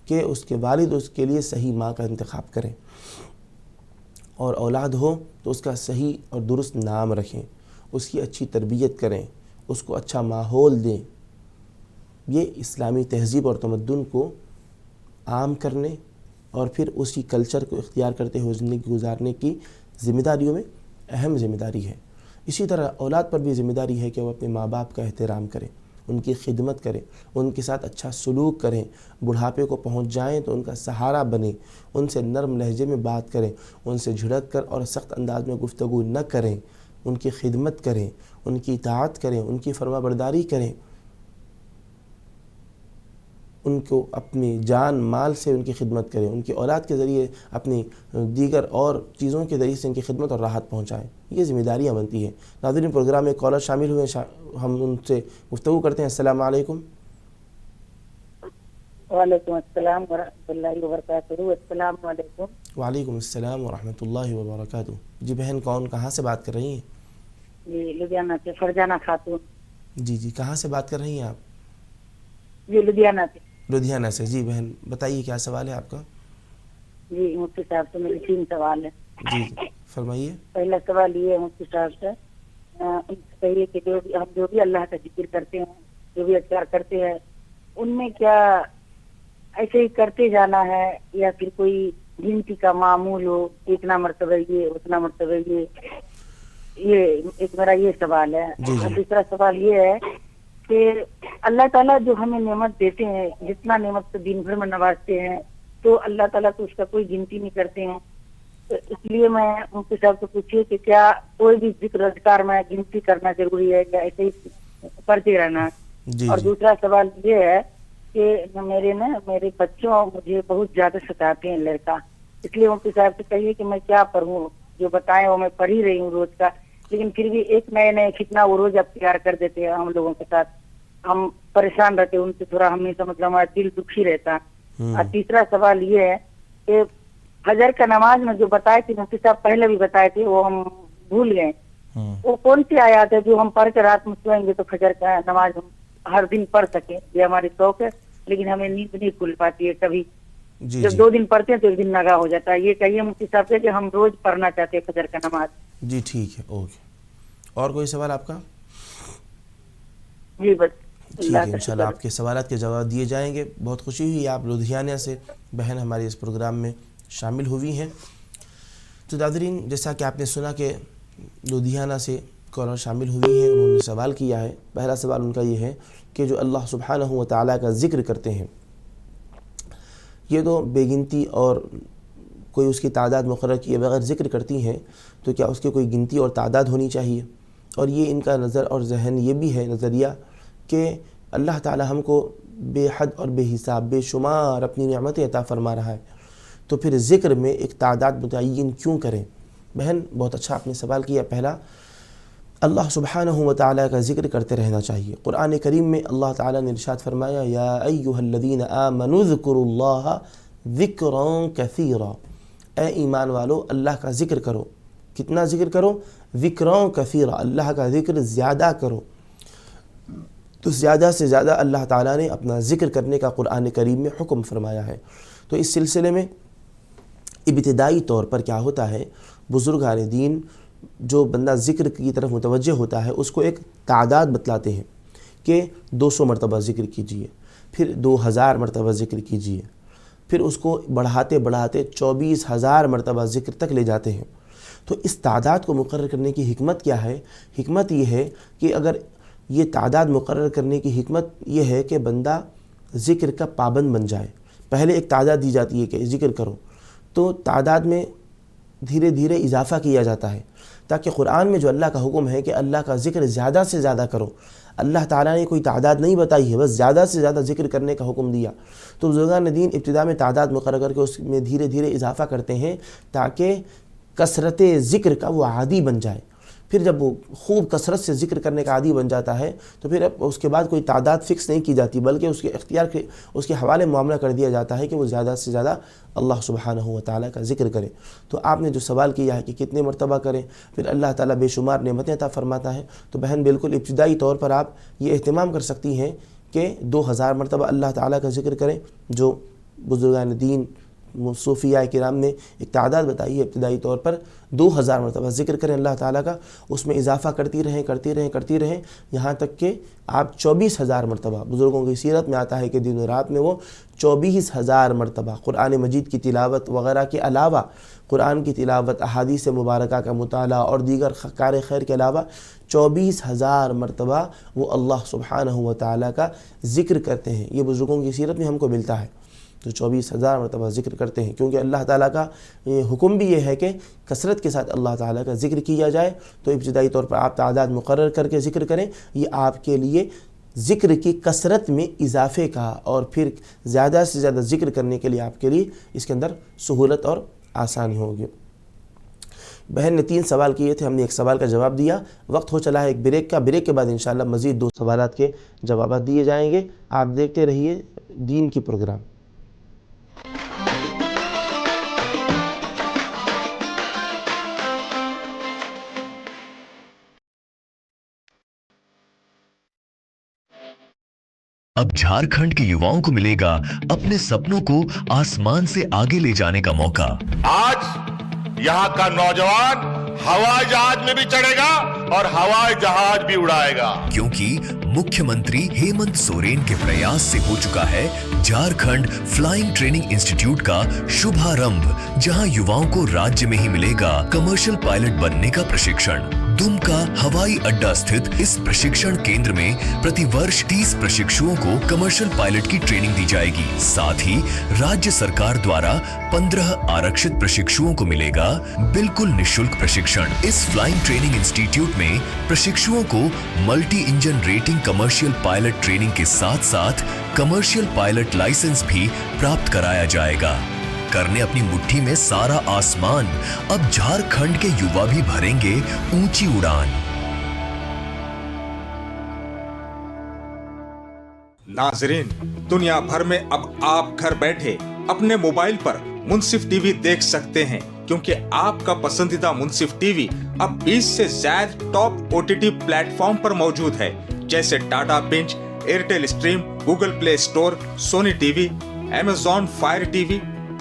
کہ اس کے والد اس کے لیے صحیح ماں کا انتخاب کریں، اور اولاد ہو تو اس کا صحیح اور درست نام رکھیں، اس کی اچھی تربیت کریں، اس کو اچھا ماحول دیں. یہ اسلامی تہذیب اور تمدن کو عام کرنے اور پھر اسی کلچر کو اختیار کرتے ہوئے زندگی گزارنے کی ذمہ داریوں میں اہم ذمہ داری ہے. اسی طرح اولاد پر بھی ذمہ داری ہے کہ وہ اپنے ماں باپ کا احترام کریں، ان کی خدمت کریں، ان کے ساتھ اچھا سلوک کریں، بڑھاپے کو پہنچ جائیں تو ان کا سہارا بنیں، ان سے نرم لہجے میں بات کریں، ان سے جھڑک کر اور سخت انداز میں گفتگو نہ کریں، ان کی خدمت کریں، ان کی اطاعت کریں، ان کی فرما برداری کریں، ان کو اپنی جان مال سے ان کی خدمت کریں، ان کی اولاد کے ذریعے اپنی دیگر اور چیزوں کے ذریعے سے ان کی خدمت اور راحت پہنچائیں. یہ ذمہ داریاں بنتی ہیں. ناظرین، پروگرام میں کالر شامل ہوئے، ہم ان سے گفتگو کرتے ہیں. السلام علیکم. وعلیکم السلام ورحمۃ اللہ وبرکاتہ. السلام علیکم. وعلیکم السلام ورحمۃ اللہ وبرکاتہ. جی بہن، کہاں سے بات کر رہی ہیں؟ جی لدھیانہ سے فرجانہ خاتون. جی کہاں سے بات کر رہی ہیں آپ؟ جی لدھیانہ سے. لدھیانہ سے. جی بہن بتائیے کیا سوال ہے آپ کا؟ جی مفتی صاحب سے میرے 3 سوال ہیں. جی فرمائیے. پہلا سوال یہ ہے مفتی صاحب سے، ان سے کہیے کہ جو بھی اللہ کا ذکر کرتے ہیں، جو بھی اذکار کرتے ہیں، ان میں کیا ایسے ہی کرتے جانا ہے یا پھر کوئی گنتی کا معمول ہو، اتنا مرتبہ یہ اتنا مرتبہ یہ ایک میرا یہ سوال ہے. اور دوسرا سوال یہ ہے کہ اللہ تعالیٰ جو ہمیں نعمت دیتے ہیں، جتنا نعمت سے دن بھر میں نوازتے ہیں، تو اللہ تعالیٰ تو اس کا کوئی گنتی نہیں کرتے ہیں. تو اس لیے میں مفتی صاحب سے پوچھیے کہ کیا کوئی بھی ذکر اذکار میں گنتی کرنا ضروری ہے یا ایسے ہی پڑھتے رہنا؟ اور دوسرا سوال یہ ہے کہ میرے بچوں مجھے بہت زیادہ ستاتے ہیں لڑکا، اس لیے مفتی صاحب سے کہیے کہ میں کیا پڑھوں؟ جو بتائیں وہ میں پڑھ ہی رہی ہوں روز کا، لیکن پھر بھی ایک نئے فتنہ وہ روز اختیار کر دیتے ہیں ہم لوگوں کے ساتھ. ہم پریشان رہتے ان سے، تھوڑا ہمیشہ مطلب ہمارا دل دکھی رہتا. اور تیسرا سوال یہ ہے کہ فجر کا نماز میں جو بتائے تھے مفتی صاحب، پہلے بھی بتائے تھے، وہ ہم بھول گئے. وہ کون سی آیات ہے جو ہم پڑھ کے رات میں سوئیں گے تو فجر کا نماز ہم ہر دن پڑھ سکیں؟ یہ ہماری شوق ہے، لیکن ہمیں نیند نہیں کھل پاتی ہے کبھی. جی جب جی 2 دن پڑھتے ہیں تو 1 دن نگاہ ہو جاتا ہے. یہ کہیے مفتی صاحب سے کہ ہم روز پڑھنا چاہتے ہیں فجر کا نماز. جی ٹھیک ہے، اوکے. اور کوئی سوال آپ کا؟ جی بس ٹھیک اللہ ہے، کا انشاءاللہ شکر. آپ کے سوالات کے جواب دیے جائیں گے. بہت خوشی ہوئی آپ لدھیانہ سے بہن ہمارے اس پروگرام میں شامل ہوئی ہیں. تو ناظرین، جیسا کہ آپ نے سنا کہ لدھیانہ سے کالر شامل ہوئی ہیں، انہوں نے سوال کیا ہے. پہلا سوال ان کا یہ ہے کہ جو اللہ سبحانہ و تعالیٰ کا ذکر کرتے ہیں، یہ تو بے گنتی اور کوئی اس کی تعداد مقرر کیے بغیر ذکر کرتی ہیں، تو کیا اس کی کوئی گنتی اور تعداد ہونی چاہیے؟ اور یہ ان کا نظر اور ذہن یہ بھی ہے، نظریہ، کہ اللہ تعالی ہم کو بے حد اور بے حساب بے شمار اپنی نعمتیں عطا فرما رہا ہے، تو پھر ذکر میں ایک تعداد متعین کیوں کریں؟ بہن بہت اچھا آپ نے سوال کیا. پہلا، اللہ سبحانہ و تعالیٰ کا ذکر کرتے رہنا چاہیے. قرآن کریم میں اللہ تعالیٰ نے ارشاد فرمایا، یا ایھا الذین آمنوا اذکروا اللہ ذکرا کثیرا، اے ایمان والو اللہ کا ذکر کرو. کتنا ذکر کرو؟ ذکرا کثیرا، اللہ کا ذکر زیادہ کرو. تو زیادہ سے زیادہ اللہ تعالیٰ نے اپنا ذکر کرنے کا قرآن کریم میں حکم فرمایا ہے. تو اس سلسلے میں ابتدائی طور پر کیا ہوتا ہے، بزرگان دین جو بندہ ذکر کی طرف متوجہ ہوتا ہے اس کو ایک تعداد بتلاتے ہیں کہ 200 مرتبہ ذکر کیجئے، پھر 2000 مرتبہ ذکر کیجئے، پھر اس کو بڑھاتے بڑھاتے 24,000 مرتبہ ذکر تک لے جاتے ہیں. تو اس تعداد کو مقرر کرنے کی حکمت کیا ہے؟ حکمت یہ ہے کہ اگر یہ تعداد مقرر کرنے کی حکمت یہ ہے کہ بندہ ذکر کا پابند بن جائے. پہلے ایک تعداد دی جاتی ہے کہ ذکر کرو، تو تعداد میں دھیرے دھیرے اضافہ کیا جاتا ہے، تاکہ قرآن میں جو اللہ کا حکم ہے کہ اللہ کا ذکر زیادہ سے زیادہ کرو، اللہ تعالیٰ نے کوئی تعداد نہیں بتائی ہے، بس زیادہ سے زیادہ ذکر کرنے کا حکم دیا. تو بزرگان دین ابتدا میں تعداد مقرر کر کے اس میں دھیرے دھیرے اضافہ کرتے ہیں تاکہ کثرت ذکر کا وہ عادی بن جائے. پھر جب وہ خوب کثرت سے ذکر کرنے کا عادی بن جاتا ہے تو پھر اب اس کے بعد کوئی تعداد فکس نہیں کی جاتی، بلکہ اس کے اختیار کے اس کے حوالے معاملہ کر دیا جاتا ہے کہ وہ زیادہ سے زیادہ اللہ سبحانہ و تعالیٰ کا ذکر کرے. تو آپ نے جو سوال کیا ہے کہ کتنے مرتبہ کریں، پھر اللہ تعالیٰ بے شمار نعمتیں عطا فرماتا ہے، تو بہن بالکل ابتدائی طور پر آپ یہ اہتمام کر سکتی ہیں کہ 2000 مرتبہ اللہ تعالیٰ کا ذکر کریں. جو بزرگان دین صوفیہ کرام نے ایک تعداد بتائی ہے ابتدائی طور پر 2000 مرتبہ ذکر کریں اللہ تعالیٰ کا، اس میں اضافہ کرتی رہیں یہاں تک کہ آپ 24,000 مرتبہ، بزرگوں کی سیرت میں آتا ہے کہ دن و رات میں وہ 24,000 مرتبہ قرآن مجید کی تلاوت وغیرہ کے علاوہ، قرآن کی تلاوت، احادیث مبارکہ کا مطالعہ اور دیگر کار خیر کے علاوہ 24,000 مرتبہ وہ اللہ سبحانہ و تعالیٰ کا ذکر کرتے ہیں. یہ بزرگوں کی سیرت میں ہم کو ملتا ہے. تو 24,000 مرتبہ ذکر کرتے ہیں، کیونکہ اللہ تعالیٰ کا حکم بھی یہ ہے کہ کثرت کے ساتھ اللہ تعالیٰ کا ذکر کیا جائے. تو ابتدائی طور پر آپ تعداد مقرر کر کے ذکر کریں، یہ آپ کے لیے ذکر کی کثرت میں اضافے کا اور پھر زیادہ سے زیادہ ذکر کرنے کے لیے آپ کے لیے اس کے اندر سہولت اور آسانی ہوگی. بہن نے 3 سوال کیے تھے، ہم نے ایک سوال کا جواب دیا. وقت ہو چلا ہے ایک بریک کا. بریک کے بعد انشاءاللہ مزید 2 سوالات کے جوابات دیے جائیں گے. آپ دیکھتے رہیے دین کی پروگرام. اب جھارکھنڈ کے یواؤں کو ملے گا اپنے سپنوں کو آسمان سے آگے لے جانے کا موقع. آج یہاں کا نوجوان ہوائی جہاز میں بھی چڑھے گا اور ہوائی جہاز بھی اڑائے گا، کیونکہ مکھیہ منتری ہیمنت سورین کے پریاس سے ہو چکا ہے جھارکھنڈ فلائنگ ٹریننگ انسٹیٹیوٹ کا شبھارمبھ، جہاں یواؤں کو راجیہ میں ہی ملے گا کمرشل پائلٹ بننے کا پرشکشن. دمکا ہوائی اڈا استھت اس پرشکشن کیندر میں پرتی ورش 30 پرشکشوؤں کو کمرشل پائلٹ کی ٹریننگ دی جائے گی. ساتھ ہی راجیہ سرکار دوارا 15 آرکشت پرشکشوؤں کو ملے گا بالکل نشلک پرشکشن. اس فلائنگ ٹریننگ انسٹیٹیوٹ میں پرشکشوؤں کو multi engine rating commercial pilot training کے ساتھ ساتھ کمرشل پائلٹ لائسنس بھی پراپت کرایا جائے گا. کرنے اپنی مٹھی میں سارا آسمان، اب جھارکھنڈ کے یوا بھی بھریں گے اونچی اڑان. ناظرین، دنیا بھر میں اب آپ گھر بیٹھے اپنے موبائل پر منصف ٹی وی دیکھ سکتے ہیں، کیونکہ آپ کا پسندیدہ منصف ٹی وی اب 20 سے زائد ٹاپ OTT پلیٹ فارم پر موجود ہے، جیسے Tata Punch, Airtel stream, Google Play Store, Sony TV, Amazon fire TV,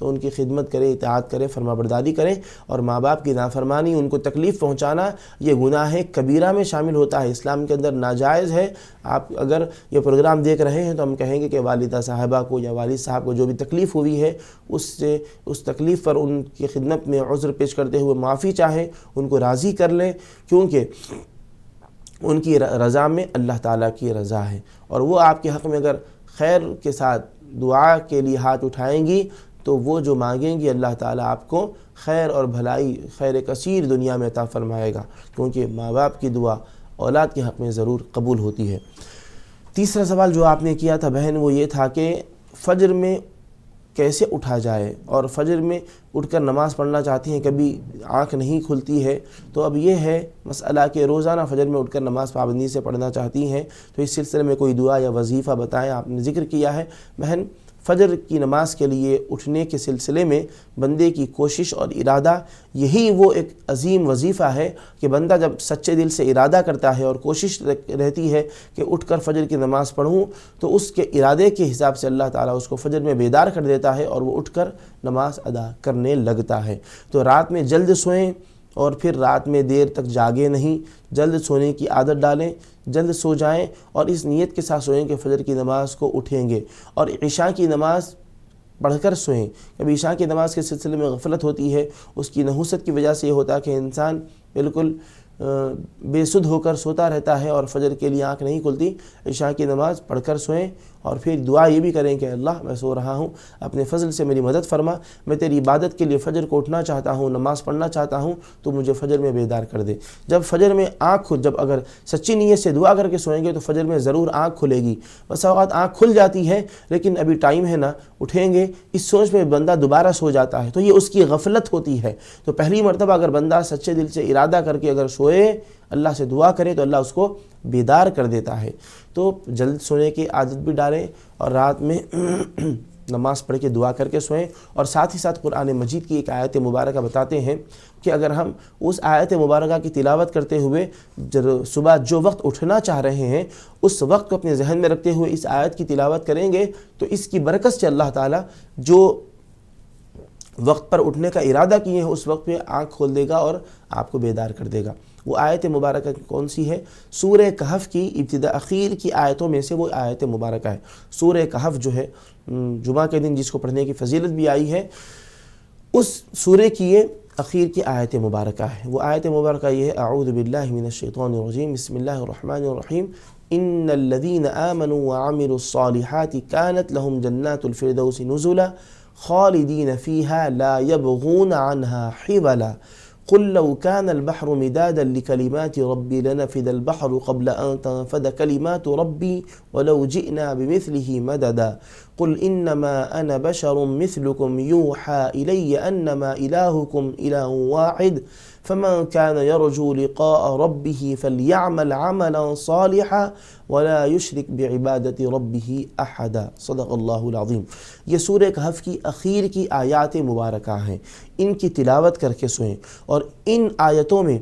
تو ان کی خدمت کریں، اطاعت کریں، فرمانبرداری کریں، اور ماں باپ کی نافرمانی، ان کو تکلیف پہنچانا یہ گناہ کبیرہ میں شامل ہوتا ہے، اسلام کے اندر ناجائز ہے۔ آپ اگر یہ پروگرام دیکھ رہے ہیں تو ہم کہیں گے کہ والدہ صاحبہ کو یا والد صاحب کو جو بھی تکلیف ہوئی ہے اس تکلیف پر ان کی خدمت میں عذر پیش کرتے ہوئے معافی چاہیں، ان کو راضی کر لیں، کیونکہ ان کی رضا میں اللہ تعالیٰ کی رضا ہے، اور وہ آپ کے حق میں اگر خیر کے ساتھ دعا کے لیے ہاتھ اٹھائیں گی تو وہ جو مانگیں گی اللہ تعالیٰ آپ کو خیر اور بھلائی، خیر کثیر دنیا میں عطا فرمائے گا، کیونکہ ماں باپ کی دعا اولاد کے حق میں ضرور قبول ہوتی ہے۔ تیسرا سوال جو آپ نے کیا تھا بہن وہ یہ تھا کہ فجر میں کیسے اٹھا جائے، اور فجر میں اٹھ کر نماز پڑھنا چاہتی ہیں، کبھی آنکھ نہیں کھلتی ہے، تو اب یہ ہے مسئلہ کہ روزانہ فجر میں اٹھ کر نماز پابندی سے پڑھنا چاہتی ہیں، تو اس سلسلے میں کوئی دعا یا وظیفہ بتائیں۔ آپ نے ذکر کیا ہے بہن، فجر کی نماز کے لیے اٹھنے کے سلسلے میں بندے کی کوشش اور ارادہ، یہی وہ ایک عظیم وظیفہ ہے کہ بندہ جب سچے دل سے ارادہ کرتا ہے اور کوشش رہتی ہے کہ اٹھ کر فجر کی نماز پڑھوں، تو اس کے ارادے کے حساب سے اللہ تعالیٰ اس کو فجر میں بیدار کر دیتا ہے اور وہ اٹھ کر نماز ادا کرنے لگتا ہے۔ تو رات میں جلد سوئیں اور پھر رات میں دیر تک جاگے نہیں، جلد سونے کی عادت ڈالیں، جلد سو جائیں اور اس نیت کے ساتھ سوئیں کہ فجر کی نماز کو اٹھیں گے، اور عشاء کی نماز پڑھ کر سوئیں۔ کبھی عشاء کی نماز کے سلسلے میں غفلت ہوتی ہے، اس کی نحوست کی وجہ سے یہ ہوتا ہے کہ انسان بالکل بے سدھ ہو کر سوتا رہتا ہے اور فجر کے لیے آنکھ نہیں کھلتی۔ عشاء کی نماز پڑھ کر سوئیں اور پھر دعا یہ بھی کریں کہ اللہ میں سو رہا ہوں، اپنے فضل سے میری مدد فرما، میں تیری عبادت کے لیے فجر کو اٹھنا چاہتا ہوں، نماز پڑھنا چاہتا ہوں، تو مجھے فجر میں بیدار کر دے۔ جب فجر میں جب اگر سچی نیت سے دعا کر کے سوئیں گے تو فجر میں ضرور آنکھ کھلے گی۔ بس اوقات آنکھ کھل جاتی ہے لیکن ابھی ٹائم ہے نا، اٹھیں گے، اس سوچ میں بندہ دوبارہ سو جاتا ہے، تو یہ اس کی غفلت ہوتی ہے۔ تو پہلی مرتبہ اگر بندہ سچے دل سے ارادہ کر کے اگر سوئے، اللہ سے دعا کرے تو اللہ اس کو بیدار کر دیتا ہے۔ تو جلد سونے کی عادت بھی ڈالیں اور رات میں نماز پڑھ کے دعا کر کے سوئیں، اور ساتھ ہی ساتھ قرآن مجید کی ایک آیت مبارکہ بتاتے ہیں کہ اگر ہم اس آیت مبارکہ کی تلاوت کرتے ہوئے صبح جو وقت اٹھنا چاہ رہے ہیں اس وقت کو اپنے ذہن میں رکھتے ہوئے اس آیت کی تلاوت کریں گے تو اس کی برکت سے اللہ تعالیٰ جو وقت پر اٹھنے کا ارادہ کیے ہیں اس وقت پہ آنکھ کھول دے گا اور آپ کو بیدار کر دے گا۔ وہ آیت مبارکہ کون سی ہے؟ سورہ کہف کی ابتدا اخیر کی آیتوں میں سے وہ آیت مبارکہ ہے۔ سورہ کہف جو ہے جمعہ کے دن جس کو پڑھنے کی فضیلت بھی آئی ہے، اس سورہ کی یہ اخیر کی آیت مبارکہ ہے۔ وہ آیت مبارکہ یہ ہے، اعوذ باللہ من الشیطان الرجیم، بسم اللہ الرحمن الرحیم، ان الذین آمنوا وعملوا الصالحات كانت لهم جنات الفردوس نزلا خالدین فیہا لا یبغون عنها حولا قل لو كان البحر مدادا لكلمات ربي لنفد البحر قبل أن تنفد كلمات ربي ولو جئنا بمثله مددا قل إنما أنا بشر مثلكم يوحى إلي أنما إلهكم إله واحد فمن كان يرجو لقاء ربه فليعمل عملا صالحا ولا يشرك بعبادة ربه أحدا۔ صدق اللہ العظیم۔ یہ سورہ کہف کی اخیر کی آیات مبارکہ ہیں، ان کی تلاوت کر کے سوئیں، اور ان آیتوں میں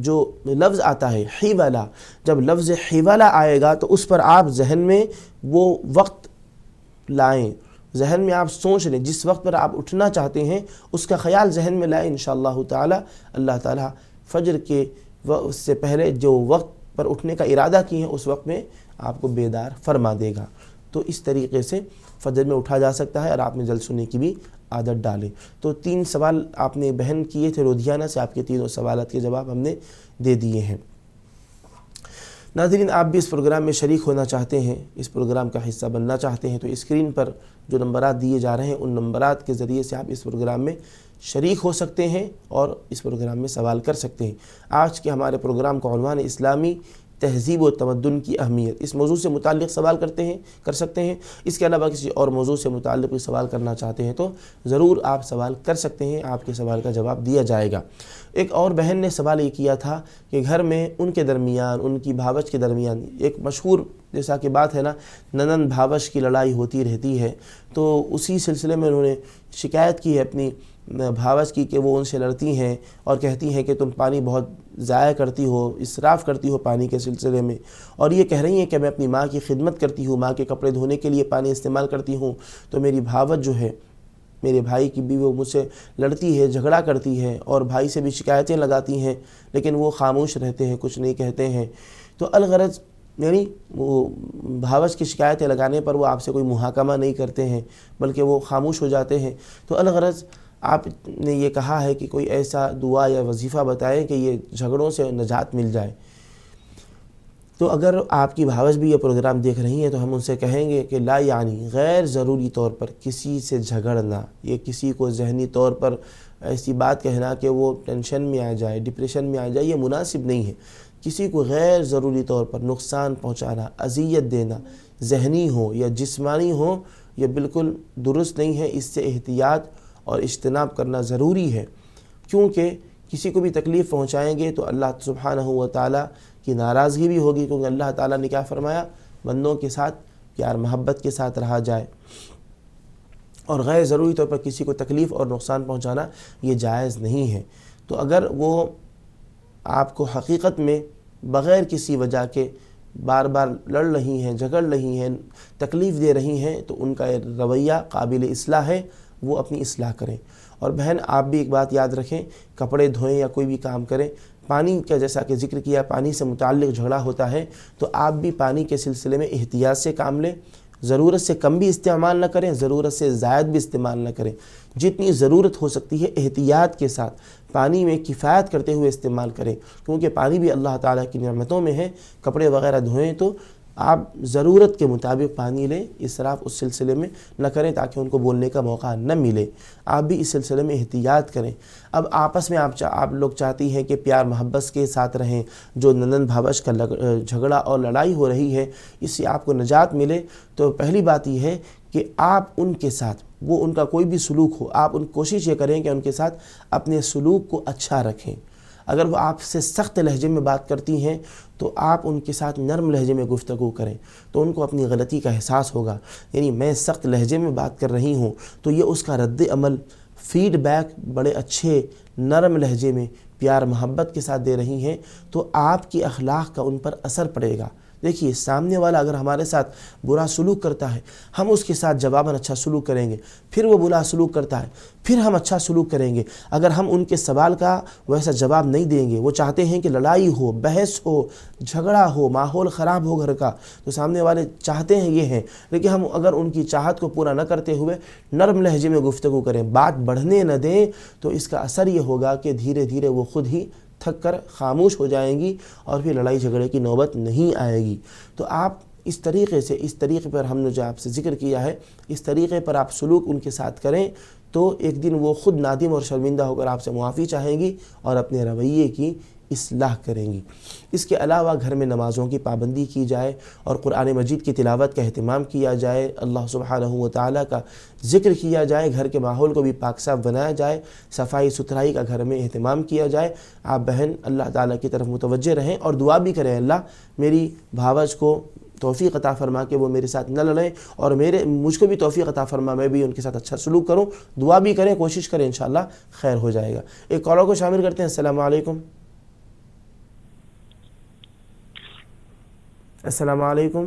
جو لفظ آتا ہے حیولا، جب لفظ حیولا آئے گا تو اس پر آپ ذہن میں وہ وقت لائیں، ذہن میں آپ سوچ لیں، جس وقت پر آپ اٹھنا چاہتے ہیں اس کا خیال ذہن میں لائیں، انشاءاللہ تعالی اللہ تعالی فجر کے سے پہلے جو وقت پر اٹھنے کا ارادہ کیے ہیں اس وقت میں آپ کو بیدار فرما دے گا۔ تو اس طریقے سے فجر میں اٹھا جا سکتا ہے، اور آپ نے جلد سننے کی بھی عادت ڈالیں۔ تو 3 سوال آپ نے بہن کیے تھے لدھیانہ سے، آپ کے 3 سوالات کے جواب ہم نے دے دیے ہیں۔ ناظرین، آپ بھی اس پروگرام میں شریک ہونا چاہتے ہیں، اس پروگرام کا حصہ بننا چاہتے ہیں تو اسکرین پر جو نمبرات دیے جا رہے ہیں ان نمبرات کے ذریعے سے آپ اس پروگرام میں شریک ہو سکتے ہیں اور اس پروگرام میں سوال کر سکتے ہیں۔ آج کے ہمارے پروگرام کا عنوان ہے اسلامی تہذیب و تمدن کی اہمیت۔ اس موضوع سے متعلق سوال کر سکتے ہیں۔ اس کے علاوہ کسی اور موضوع سے متعلق کوئی سوال کرنا چاہتے ہیں تو ضرور آپ سوال کر سکتے ہیں، آپ کے سوال کا جواب دیا جائے گا۔ ایک اور بہن نے سوال یہ کیا تھا کہ گھر میں ان کے درمیان، ان کی بھاوج کے درمیان ایک مشہور جیسا کہ بات ہے نا، ننند بھاوج کی لڑائی ہوتی رہتی ہے، تو اسی سلسلے میں انہوں نے شکایت کی ہے اپنی بھاوج کی کہ وہ ان سے لڑتی ہیں اور کہتی ہیں کہ تم پانی بہت ضائع کرتی ہو، اسراف کرتی ہو پانی کے سلسلے میں، اور یہ کہہ رہی ہیں کہ میں اپنی ماں کی خدمت کرتی ہوں، ماں کے کپڑے دھونے کے لیے پانی استعمال کرتی ہوں، تو میری بھاوج جو ہے میرے بھائی کی بیوی وہ مجھ سے لڑتی ہے، جھگڑا کرتی ہے اور بھائی سے بھی شکایتیں لگاتی ہیں، لیکن وہ خاموش رہتے ہیں، کچھ نہیں کہتے ہیں. تو الغرض یعنی وہ بھاوچ کی شکایتیں لگانے پر وہ آپ سے کوئی محاکمہ نہیں کرتے ہیں، بلکہ وہ خاموش ہو جاتے ہیں. تو الغرض آپ نے یہ کہا ہے کہ کوئی ایسا دعا یا وظیفہ بتائیں کہ یہ جھگڑوں سے نجات مل جائے. تو اگر آپ کی بھاوچ بھی یہ پروگرام دیکھ رہی ہیں تو ہم ان سے کہیں گے کہ لا یعنی غیر ضروری طور پر کسی سے جھگڑنا، یہ کسی کو ذہنی طور پر ایسی بات کہنا کہ وہ ٹینشن میں آ جائے، ڈپریشن میں آ جائے، یہ مناسب نہیں ہے. کسی کو غیر ضروری طور پر نقصان پہنچانا، اذیت دینا، ذہنی ہو یا جسمانی ہو، یہ بالکل درست نہیں ہے. اس سے احتیاط اور اجتناب کرنا ضروری ہے، کیونکہ کسی کو بھی تکلیف پہنچائیں گے تو اللہ سبحانہ و تعالیٰ کی ناراضگی بھی ہوگی، کیونکہ اللہ تعالیٰ نے کیا فرمایا؟ بندوں کے ساتھ پیار محبت کے ساتھ رہا جائے، اور غیر ضروری طور پر کسی کو تکلیف اور نقصان پہنچانا یہ جائز نہیں ہے. تو اگر وہ آپ کو حقیقت میں بغیر کسی وجہ کے بار بار لڑ رہی ہیں، جھگڑ رہی ہیں، تکلیف دے رہی ہیں، تو ان کا رویہ قابل اصلاح ہے، وہ اپنی اصلاح کریں. اور بہن آپ بھی ایک بات یاد رکھیں، کپڑے دھوئیں یا کوئی بھی کام کریں، پانی کا جیسا کہ ذکر کیا پانی سے متعلق جھگڑا ہوتا ہے، تو آپ بھی پانی کے سلسلے میں احتیاط سے کام لیں. ضرورت سے کم بھی استعمال نہ کریں، ضرورت سے زائد بھی استعمال نہ کریں. جتنی ضرورت ہو سکتی ہے احتیاط کے ساتھ پانی میں کفایت کرتے ہوئے استعمال کریں، کیونکہ پانی بھی اللہ تعالیٰ کی نعمتوں میں ہے. کپڑے وغیرہ دھوئیں تو آپ ضرورت کے مطابق پانی لیں، اسراف اس سلسلے میں نہ کریں تاکہ ان کو بولنے کا موقع نہ ملے. آپ بھی اس سلسلے میں احتیاط کریں. اب آپس میں آپ لوگ چاہتی ہیں کہ پیار محبت کے ساتھ رہیں، جو نندن بھاوچ کا جھگڑا اور لڑائی ہو رہی ہے اس سے آپ کو نجات ملے، تو پہلی بات یہ ہے کہ آپ ان کے ساتھ، وہ ان کا کوئی بھی سلوک ہو، آپ کوشش یہ کریں کہ ان کے ساتھ اپنے سلوک کو اچھا رکھیں. اگر وہ آپ سے سخت لہجے میں بات کرتی ہیں تو آپ ان کے ساتھ نرم لہجے میں گفتگو کریں، تو ان کو اپنی غلطی کا احساس ہوگا. یعنی میں سخت لہجے میں بات کر رہی ہوں تو یہ اس کا رد عمل، فیڈ بیک بڑے اچھے نرم لہجے میں پیار محبت کے ساتھ دے رہی ہیں، تو آپ کی اخلاق کا ان پر اثر پڑے گا. دیکھیے سامنے والا اگر ہمارے ساتھ برا سلوک کرتا ہے، ہم اس کے ساتھ جواباً اچھا سلوک کریں گے، پھر وہ برا سلوک کرتا ہے، پھر ہم اچھا سلوک کریں گے. اگر ہم ان کے سوال کا ویسا جواب نہیں دیں گے، وہ چاہتے ہیں کہ لڑائی ہو، بحث ہو، جھگڑا ہو، ماحول خراب ہو گھر کا، تو سامنے والے چاہتے ہیں یہ ہیں، لیکن ہم اگر ان کی چاہت کو پورا نہ کرتے ہوئے نرم لہجے میں گفتگو کریں، بات بڑھنے نہ دیں، تو اس کا اثر یہ ہوگا کہ دھیرے دھیرے وہ خود ہی تھک کر خاموش ہو جائیں گی اور پھر لڑائی جھگڑے کی نوبت نہیں آئے گی. تو آپ اس طریقے پر ہم نے جو آپ سے ذکر کیا ہے، اس طریقے پر آپ سلوک ان کے ساتھ کریں تو ایک دن وہ خود نادم اور شرمندہ ہو کر آپ سے معافی چاہیں گی اور اپنے رویے کی اصلاح کریں گی. اس کے علاوہ گھر میں نمازوں کی پابندی کی جائے اور قرآن مجید کی تلاوت کا اہتمام کیا جائے، اللہ سبحانہ و تعالیٰ کا ذکر کیا جائے، گھر کے ماحول کو بھی پاک صاف بنایا جائے، صفائی ستھرائی کا گھر میں اہتمام کیا جائے. آپ بہن اللہ تعالیٰ کی طرف متوجہ رہیں اور دعا بھی کریں، اللہ میری بھاوج کو توفیق عطا فرما کہ وہ میرے ساتھ نہ لڑیں، اور مجھ کو بھی توفیق عطا فرما میں بھی ان کے ساتھ اچھا سلوک کروں. دعا بھی کریں، کوشش کریں، انشاءاللہ خیر ہو جائے گا. ایک کالر کو شامل کرتے ہیں. السلام علیکم. السلام علیکم.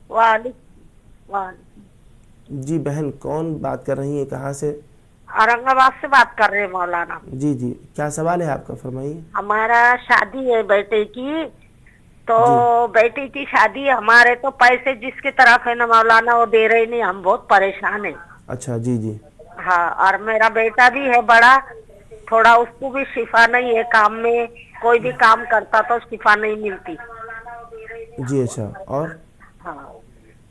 وعلیکم. جی بہن کون بات کر رہی ہیں، کہاں سے؟ اورنگ آباد سے بات کر رہے ہیں مولانا. جی جی کیا سوال ہے آپ کا، فرمائیے. ہمارا شادی ہے بیٹے کی، تو بیٹی کی شادی ہمارے تو پیسے جس کی طرف ہے نا مولانا وہ دے رہے نہیں، ہم بہت پریشان ہیں. اچھا جی جی. ہاں، اور میرا بیٹا بھی ہے بڑا، تھوڑا اس کو بھی شفا نہیں ہے کام میں، کوئی بھی کام کرتا تو شفا نہیں ملتی. جی اچھا. اور ہاں،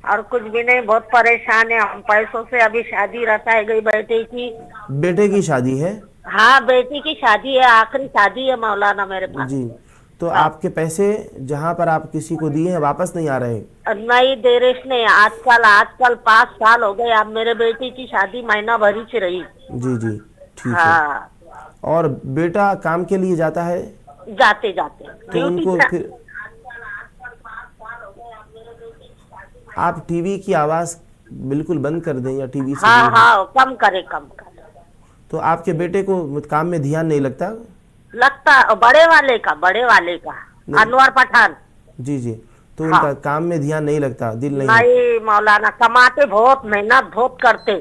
اور کچھ بھی نہیں، بہت پریشان ہے ہم پیسوں سے. ابھی شادی رکھائی گئی بیٹے کی. بیٹے کی شادی ہے؟ ہاں بیٹی کی شادی ہے، آخری شادی ہے مولانا میرے پاس. جی تو آپ کے پیسے جہاں پر آپ کسی کو دیے ہیں واپس نہیں آ رہے؟ نہیں دے رہے نہیں. آج کل 5 سال ہو گئے. اب میرے بیٹی کی شادی مہینہ بھر ہی سے رہی. جی جی ٹھیک ہے. ہاں. اور بیٹا کام کے لیے جاتا ہے؟ جاتے تو ان کو پھر آپ ٹی وی کی آواز بالکل بند کر دیں یا ٹی وی سے ہاں کم کرے. تو آپ کے بیٹے کو کام میں دھیان نہیں لگتا؟ بڑے والے کا انور پٹھان. جی جی. تو ان کا کام میں دھیان نہیں لگتا، دل نہیں مولانا. کماتے بہت، محنت بہت کرتے،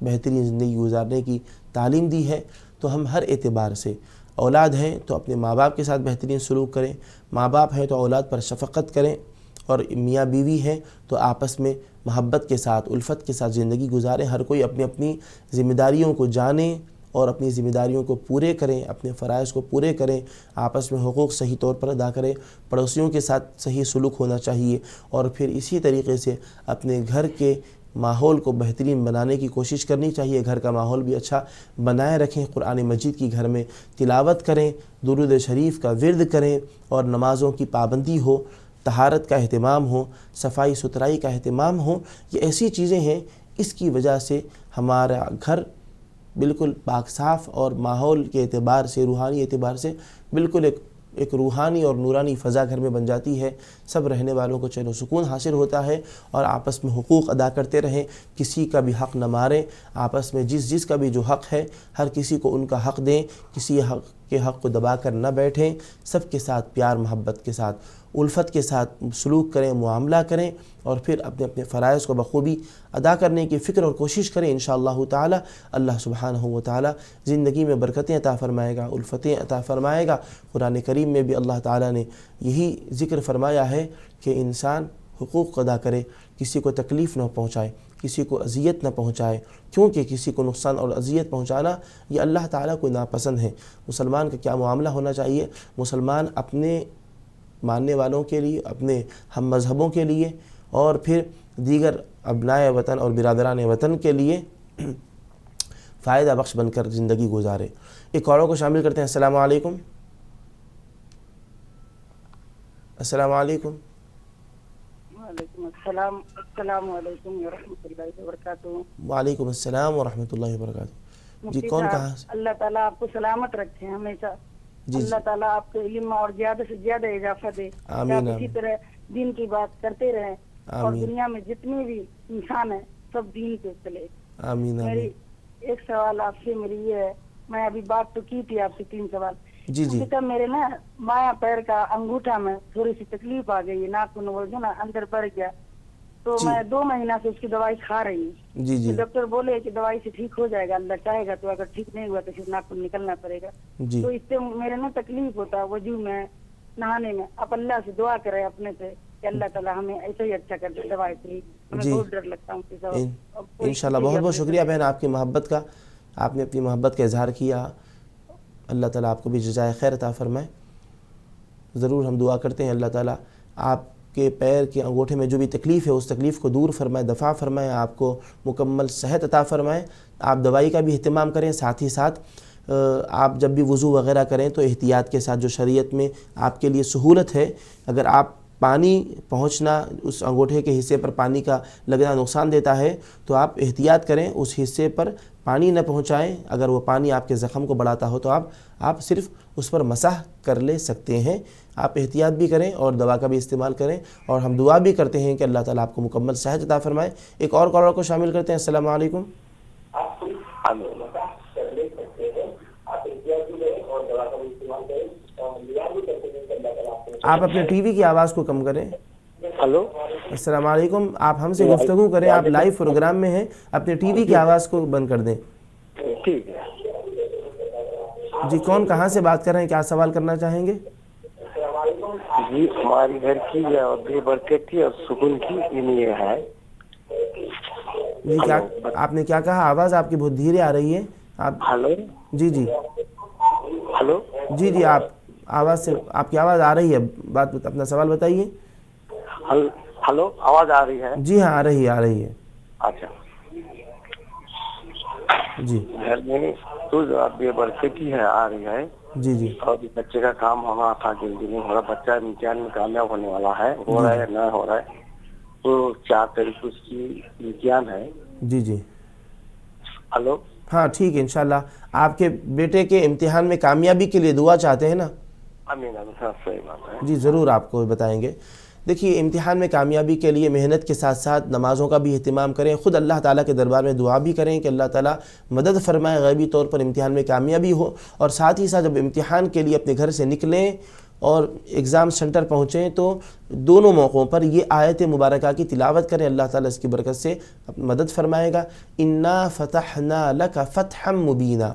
بہترین زندگی گزارنے کی تعلیم دی ہے۔ تو ہم ہر اعتبار سے اولاد ہیں تو اپنے ماں باپ کے ساتھ بہترین سلوک کریں، ماں باپ ہیں تو اولاد پر شفقت کریں، اور میاں بیوی ہیں تو آپس میں محبت کے ساتھ الفت کے ساتھ زندگی گزاریں۔ ہر کوئی اپنی اپنی ذمہ داریوں کو جانیں اور اپنی ذمہ داریوں کو پورے کریں، اپنے فرائض کو پورے کریں، آپس میں حقوق صحیح طور پر ادا کریں، پڑوسیوں کے ساتھ صحیح سلوک ہونا چاہیے، اور پھر اسی طریقے سے اپنے گھر کے ماحول کو بہترین بنانے کی کوشش کرنی چاہیے۔ گھر کا ماحول بھی اچھا بنائے رکھیں، قرآن مجید کی گھر میں تلاوت کریں، درود شریف کا ورد کریں، اور نمازوں کی پابندی ہو، طہارت کا اہتمام ہو، صفائی ستھرائی کا اہتمام ہو۔ یہ ایسی چیزیں ہیں، اس کی وجہ سے ہمارا گھر بالکل پاک صاف اور ماحول کے اعتبار سے، روحانی اعتبار سے بالکل ایک روحانی اور نورانی فضا گھر میں بن جاتی ہے۔ سب رہنے والوں کو چین و سکون حاصل ہوتا ہے، اور آپس میں حقوق ادا کرتے رہیں، کسی کا بھی حق نہ ماریں، آپس میں جس کا بھی جو حق ہے ہر کسی کو ان کا حق دیں، کسی حق کے حق کو دبا کر نہ بیٹھیں، سب کے ساتھ پیار محبت کے ساتھ الفت کے ساتھ سلوک کریں، معاملہ کریں، اور پھر اپنے اپنے فرائض کو بخوبی ادا کرنے کی فکر اور کوشش کریں۔ انشاءاللہ تعالی اللہ سبحانہ و تعالی زندگی میں برکتیں عطا فرمائے گا، الفتیں عطا فرمائے گا۔ قرآن کریم میں بھی اللہ تعالی نے یہی ذکر فرمایا ہے کہ انسان حقوق ادا کرے، کسی کو تکلیف نہ پہنچائے، کسی کو اذیت نہ پہنچائے، کیونکہ کسی کو نقصان اور اذیت پہنچانا یہ اللہ تعالیٰ کو ناپسند ہے۔ مسلمان کا کیا معاملہ ہونا چاہیے؟ مسلمان اپنے ماننے والوں کے لیے، اپنے ہم مذہبوں کے لیے، اور پھر دیگر ابنائے وطن اور برادران وطن کے لیے فائدہ بخش بن کر زندگی گزارے۔ ایک اوروں کو شامل کرتے ہیں۔ السلام علیکم۔ السلام علیکم۔ وعلیکم السلام۔ السلام علیکم ورحمۃ اللہ وبرکاتہ۔ وعلیکم السلام ورحمۃ اللہ وبرکاتہ۔ جی کون کہاں سے؟ اللہ تعالیٰ آپ کو سلامت رکھے ہمیشہ، اللہ تعالیٰ آپ کے علم اور زیادہ سے زیادہ اضافہ دے، آپ اسی طرح دین کی بات کرتے رہیں، اور دنیا میں جتنے بھی انسان ہیں سب دین پہ چلے۔ آمین۔ میری ایک سوال آپ سے میری یہ ہے، میں ابھی بات تو کی تھی آپ سے 3 سوال۔ جی جی میرے نا بایاں پیر کا انگوٹھا میں تھوڑی سی تکلیف آ گئی ہے، ناخن وہ جو نا اندر بڑھ گیا، تو میں 2 مہینہ سے اس کی دوائی کھا رہی ہوں۔ جی جی ڈاکٹر بولے کہ دوائی سے ٹھیک ہو جائے گا اللہ چاہے گا، تو اگر ٹھیک نہیں ہوا تو پھر ناخن نکلنا پڑے گا۔ جی تو اس سے میرے نا تکلیف ہوتا ہے وضو میں، نہانے میں۔ آپ اللہ سے دعا کریں اپنے سے کہ اللہ تعالیٰ ہمیں ایسے ہی اچھا کر دے دوائی سے۔ ہمیں بہت ڈر لگتا ہوں۔ انشاءاللہ بہت بہت شکریہ بہن آپ کی محبت کا، آپ نے اپنی محبت کا اظہار کیا۔ اللہ تعالیٰ آپ کو بھی جزائے خیر عطا فرمائے۔ ضرور ہم دعا کرتے ہیں اللہ تعالیٰ آپ کے پیر کے انگوٹھے میں جو بھی تکلیف ہے اس تکلیف کو دور فرمائے، دفع فرمائے، آپ کو مکمل صحت عطا فرمائے۔ آپ دوائی کا بھی اہتمام کریں، ساتھ ہی ساتھ آپ جب بھی وضو وغیرہ کریں تو احتیاط کے ساتھ، جو شریعت میں آپ کے لیے سہولت ہے، اگر آپ پانی پہنچنا اس انگوٹھے کے حصے پر پانی کا لگنا نقصان دیتا ہے تو آپ احتیاط کریں، اس حصے پر پانی نہ پہنچائیں۔ اگر وہ پانی آپ کے زخم کو بڑھاتا ہو تو آپ صرف اس پر مسح کر لے سکتے ہیں۔ آپ احتیاط بھی کریں اور دوا کا بھی استعمال کریں، اور ہم دعا بھی کرتے ہیں کہ اللہ تعالیٰ آپ کو مکمل صحت عطا فرمائے۔ ایک اور کالر کو شامل کرتے ہیں۔ السلام علیکم۔ آپ اپنے ٹی وی کی آواز کو کم کریں۔ ہلو، السلام علیکم۔ آپ ہم سے گفتگو کریں، آپ لائیو پروگرام میں ہیں، اپنے ٹی وی کی آواز کو بند کر دیں۔ ٹھیک ہے جی کون کہاں سے بات کر رہے ہیں، کیا سوال کرنا چاہیں گے؟ جی، ہماری گھر کی اور بے برکت کی اور سکون کی یہ ہے۔ جی کیا آپ نے کیا کہا؟ آواز آپ کی بہت دھیرے آ رہی ہے۔ آپ ہلو، جی جی ہلو، جی جی آپ آواز سے، آپ کی آواز آ رہی ہے، بات اپنا سوال بتائیے۔ ہلو، آواز آ رہی ہے؟ جی ہاں آ رہی ہے۔ اچھا، جی گھر میں تو بے برکتی ہے آ رہی ہے، جی جی اور بچے کا کام ہونا تھا، جلدی نہیں ہو رہا، بچہ امتحان میں کامیاب ہونے والا ہے، ہو رہا ہے نہ ہو رہا ہے، تو 4 تاریخ اس کی امتحان ہے۔ جی جی ہلو، ہاں ٹھیک ہے، انشاءاللہ آپ کے بیٹے کے امتحان میں کامیابی کے لیے دعا چاہتے ہیں نا؟ امین امین، صحیح بات ہے جی ضرور آپ کو بتائیں گے۔ دیکھیے امتحان میں کامیابی کے لیے محنت کے ساتھ ساتھ نمازوں کا بھی اہتمام کریں، خود اللہ تعالیٰ کے دربار میں دعا بھی کریں کہ اللہ تعالیٰ مدد فرمائے، غیبی طور پر امتحان میں کامیابی ہو، اور ساتھ ہی ساتھ جب امتحان کے لیے اپنے گھر سے نکلیں اور ایگزام سینٹر پہنچیں تو دونوں موقعوں پر یہ آیت مبارکہ کی تلاوت کریں. اللہ تعالیٰ اس کی برکت سے مدد فرمائے گا. انا فتحنا لک فتحا مبینا،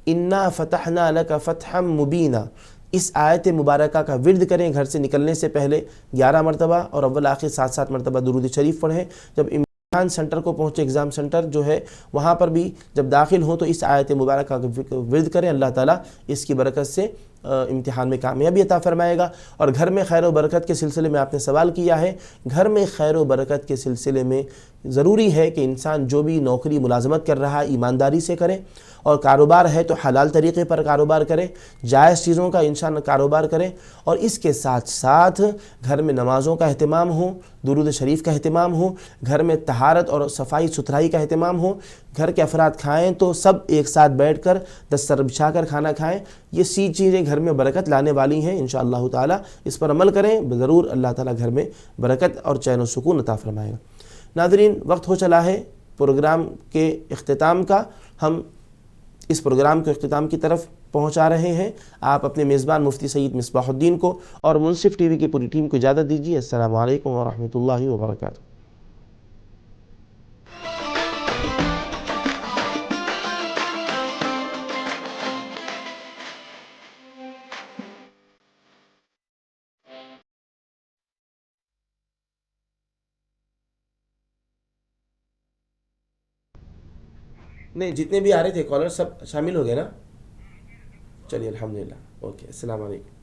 انا فتحنا لک فتحا مبینا. اس آیت مبارکہ کا ورد کریں گھر سے نکلنے سے پہلے 11 مرتبہ، اور اول آخر 7 مرتبہ درود شریف پڑھیں. جب امتحان سینٹر کو پہنچے، ایگزام سینٹر جو ہے وہاں پر بھی جب داخل ہوں تو اس آیت مبارکہ کا ورد کریں. اللہ تعالیٰ اس کی برکت سے امتحان میں کامیابی عطا فرمائے گا. اور گھر میں خیر و برکت کے سلسلے میں آپ نے سوال کیا ہے، گھر میں خیر و برکت کے سلسلے میں ضروری ہے کہ انسان جو بھی نوکری ملازمت کر رہا ہے ایمانداری سے کرے، اور کاروبار ہے تو حلال طریقے پر کاروبار کرے، جائز چیزوں کا انسان کاروبار کرے. اور اس کے ساتھ ساتھ گھر میں نمازوں کا اہتمام ہو، درود شریف کا اہتمام ہو، گھر میں طہارت اور صفائی ستھرائی کا اہتمام ہو. گھر کے افراد کھائیں تو سب ایک ساتھ بیٹھ کر دستر بچھا کر کھانا کھائیں. یہ سی چیزیں گھر میں برکت لانے والی ہیں. انشاءاللہ تعالی اس پر عمل کریں، ضرور اللہ تعالیٰ گھر میں برکت اور چین و سکون عطا فرمائے گا. ناظرین، وقت ہو چلا ہے پروگرام کے اختتام کا. ہم اس پروگرام کو اختتام کی طرف پہنچا رہے ہیں. آپ اپنے میزبان مفتی سید مصباح الدین کو اور منصف ٹی وی کی پوری ٹیم کو اجازت دیجیے. السلام علیکم ورحمۃ اللہ وبرکاتہ. نہیں، جتنے بھی آ رہے تھے کالر سب شامل ہو گئے نا؟ چلیے الحمدللہ. اوکے، السلام علیکم.